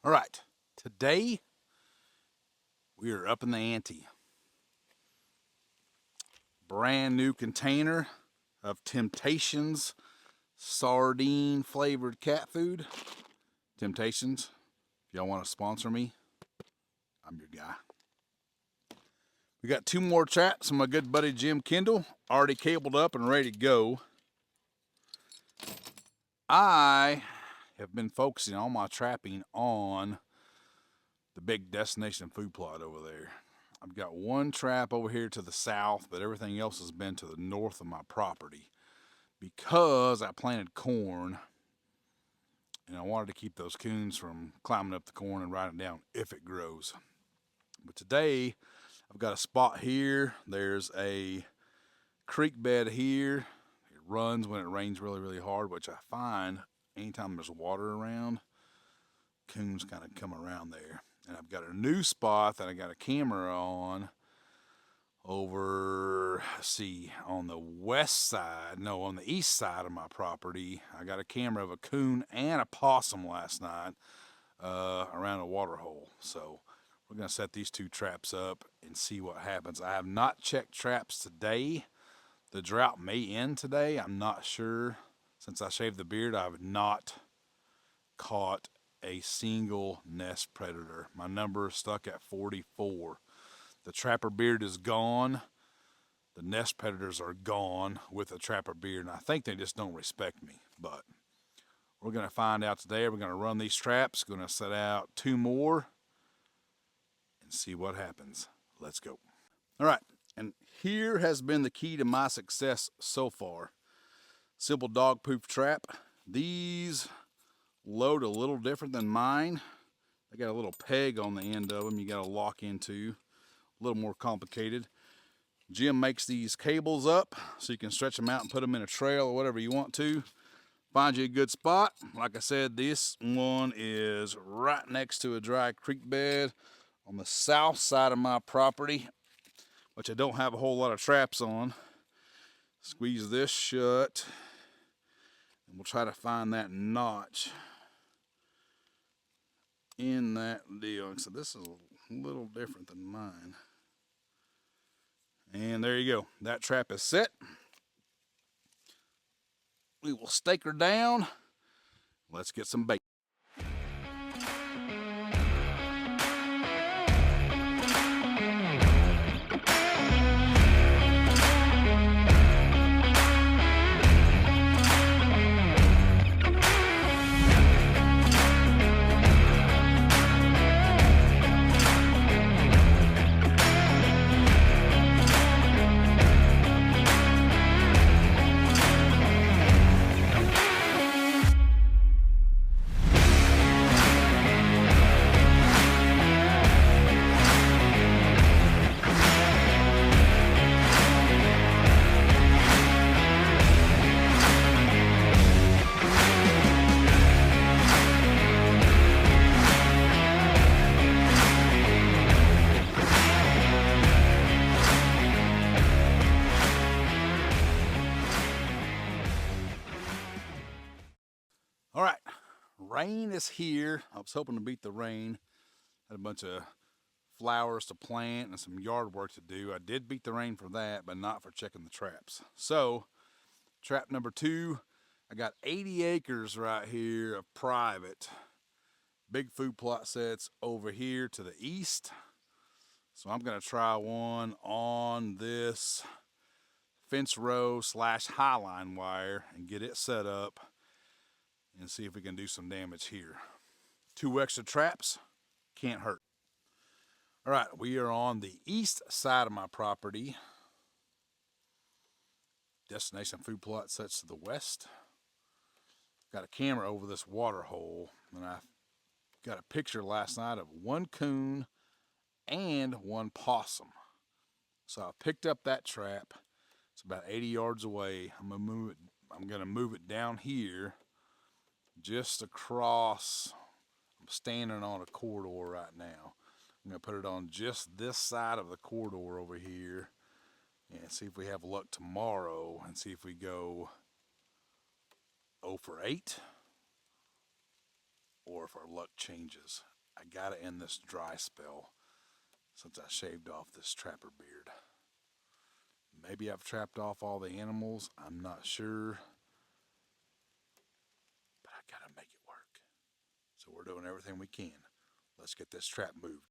All right, today we are up in the ante. Brand new container of Temptations sardine flavored cat food. Temptations, if y'all want to sponsor me, I'm your guy. We got two more traps from my good buddy Jim Kendall, already cabled up and ready to go. I have been focusing all my trapping on the big destination food plot over there. I've got one trap over here to the south, but everything else has been to the north of my property because I planted corn and I wanted to keep those coons from climbing up the corn and riding down if it grows. But today I've got a spot here. There's a creek bed here. It runs when it rains really, really hard, which I find anytime there's water around, coons kind of come around there. And I've got a new spot that I got a camera on over, on the on the east side of my property. I got a camera of a coon and a possum last night around a water hole. So we're going to set these two traps up and see what happens. I have not checked traps today. The drought may end today. I'm not sure. Since I shaved the beard, I have not caught a single nest predator. My number is stuck at 44. The trapper beard is gone. The nest predators are gone with the trapper beard, and I think they just don't respect me. But we're going to find out today. We're going to run these traps. Going to set out two more and see what happens. Let's go. All right, and here has been the key to my success so far. Simple dog poop trap. These load a little different than mine. They got a little peg on the end of them you got to lock into. A little more complicated. Jim makes these cables up so you can stretch them out and put them in a trail or whatever you want to. Find you a good spot. Like I said, this one is right next to a dry creek bed on the south side of my property, which I don't have a whole lot of traps on. Squeeze this shut and we'll try to find that notch in that deal. So this is a little different than mine. And there you go. That trap is set. We will stake her down. Let's get some bait. All right, rain is here. I was hoping to beat the rain. Had a bunch of flowers to plant and some yard work to do. I did beat the rain for that, but not for checking the traps. So, trap number 2, I got 80 acres right here of private. Big food plot sets over here to the east. So I'm gonna try one on this fence row / highline wire and get it set up and see if we can do some damage here. 2 extra traps, can't hurt. All right, we are on the east side of my property. Destination food plot sets to the west. Got a camera over this water hole, and I got a picture last night of one coon and one possum. So I picked up that trap. It's about 80 yards away. I'm gonna move it down here, just across. I'm standing on a corridor right now. I'm gonna put it on just this side of the corridor over here and see if we have luck tomorrow and see if we go 0 for 8 or if our luck changes. I gotta end this dry spell since I shaved off this trapper beard. Maybe I've trapped off all the animals, I'm not sure, but I gotta make it work. So we're doing everything we can. Let's get this trap moved.